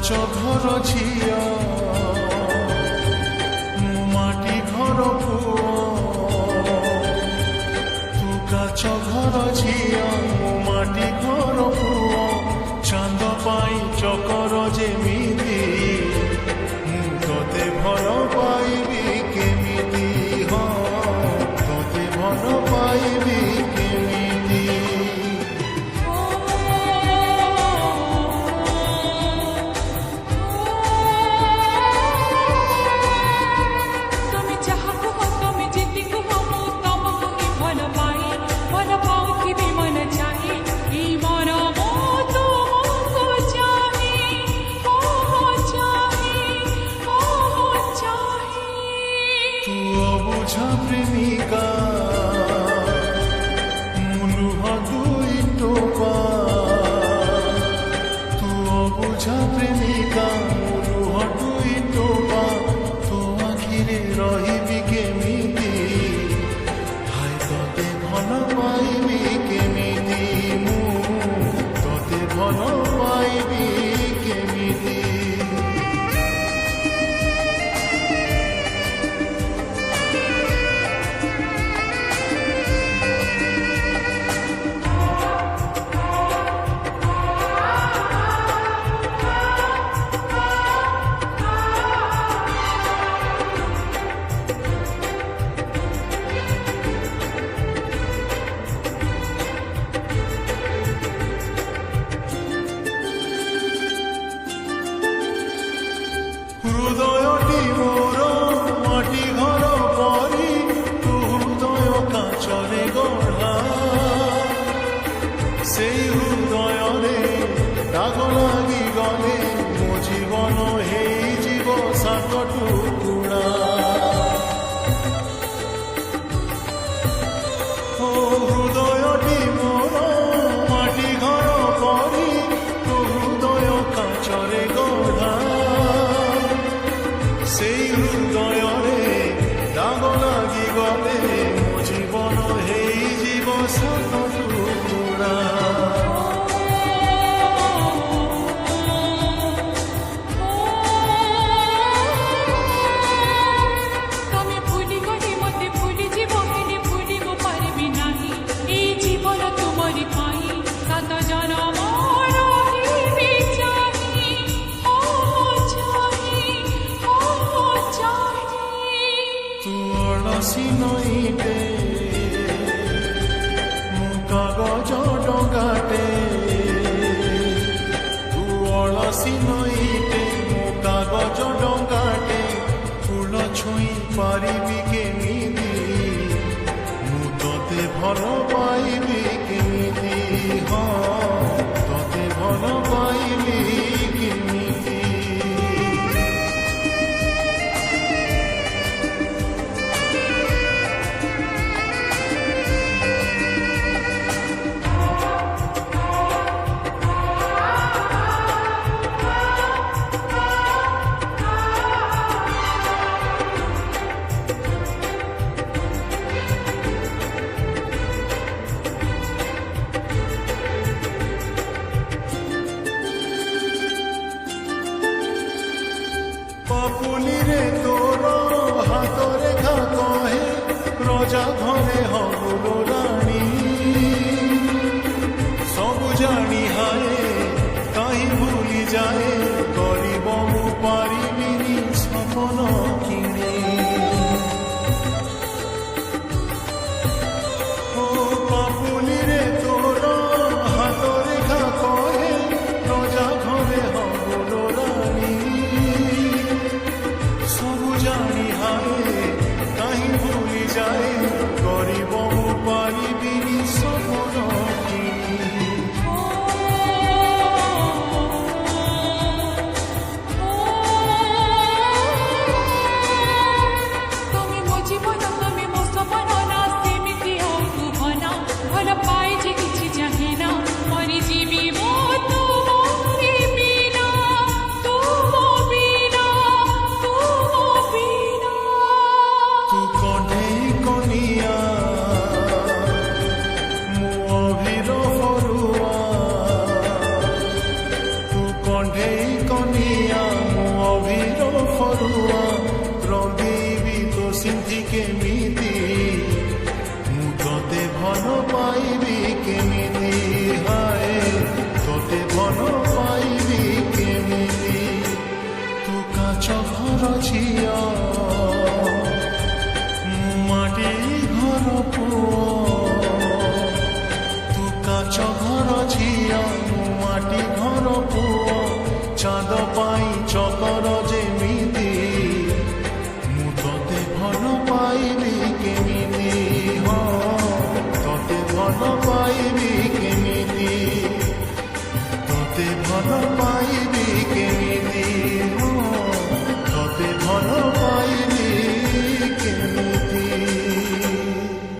কাচ ঘর ঝিଅ ମୁଁ ମାଟି ଘର ପୁଅ ତୁ କାଚ ଘର ଝିଅ ମୁଁ ମାଟି ଘର ପୁଅ ଚାନ୍ଦ ପାଇଁ ଚକର ଯେମିତି ମୁଁ ତୋତେ ଭଲ ପାଇବି କେମିତି ହଁ ତୋତେ ଭଲ ପାଇବି କେମିତି প্রেমিকা মুলুহ দুই টোপা তু অবুঝা প্রেমিকা মুলুহ দুই টোপা তো আখিরে রহিবি কেমিতি হায় তোতে ভাল পাইবি কেমিতি মু তোতে ভাল পাইবি কেমিতি হৃদয়টি মোর মাটি ঘর পরি তু হৃদয় কাচরে গড়া সেই হৃদয়রে দাগ লাগি গলে মো জীবন হেইଯିବ ସାତ ଟୁକୁଡ଼ା ଓ ହୃଦୟଟି ମୋର ମାଟି ଘର ପରି ତୁ ହୃଦୟ କାଚରେ ଗଢ଼ା সেই হৃদয়রে দাগ লাগি গলে মো জীবন হেইଯିବ সাত টুকুଡ଼ା নইতে ମୁଁ କାଗଜ ଡଙ୍ଗାଟେ ତୁ ଅଳସୀ ନଇତେ ମୁଁ କାଗଜ ଡଙ୍ଗାଟେ ଫୁଲ ଛୁଇଁ ପାରିବି କେମିତି ମୁଁ ତୋତେ ଭଲ ପାଇବି କେମିତି ହଁ ତୋତେ ଭଲ ପାଇବି କେମିତି পাপুলিরে তোর হাত রেখা কহে প্রজা ঘরে হবুল রানী সবু জানি হায় কাহি ভুলি যায় গরিব মু পারিবিনি সপন কিনে ও পাপুলিরে তোর হাত রেখা কহে প্রজা ঘরে হবুল রানী সবু জানি হায় কাহি ভুলি যায় গরিব মু পারিবিনি সপন কিনি তুমি মো জীবন তুমি মো সপন না সেমিতি হও তু ভনা ভাল পাই যে কিছু চাহে না মরি জীবি মো তোমারি বিনা তু মো বিনা তু মো বিনা তু কণ্ঠেই কনিয়া মু অভির ফরুয়া তু কণ্ঠেই কনিয়া ଫରୁଆ ରଙ୍ଗେଇବି ତୋ ସିନ୍ଧି କେମିତି ମୁଁ ତୋତେ ଭଲ ପାଇବି କେମିତି ହାଏ ତୋତେ ଭଲ ପାଇବି କେମିତି ତୁ କାଚ ଘର ଝିଅ ମୁଁ ମାଟି ଘର ପୁଅ ତୁ କାଚ ଘର ଝିଅ ମୁଁ ମାଟି ଘର ପୁଅ ଚାঁদ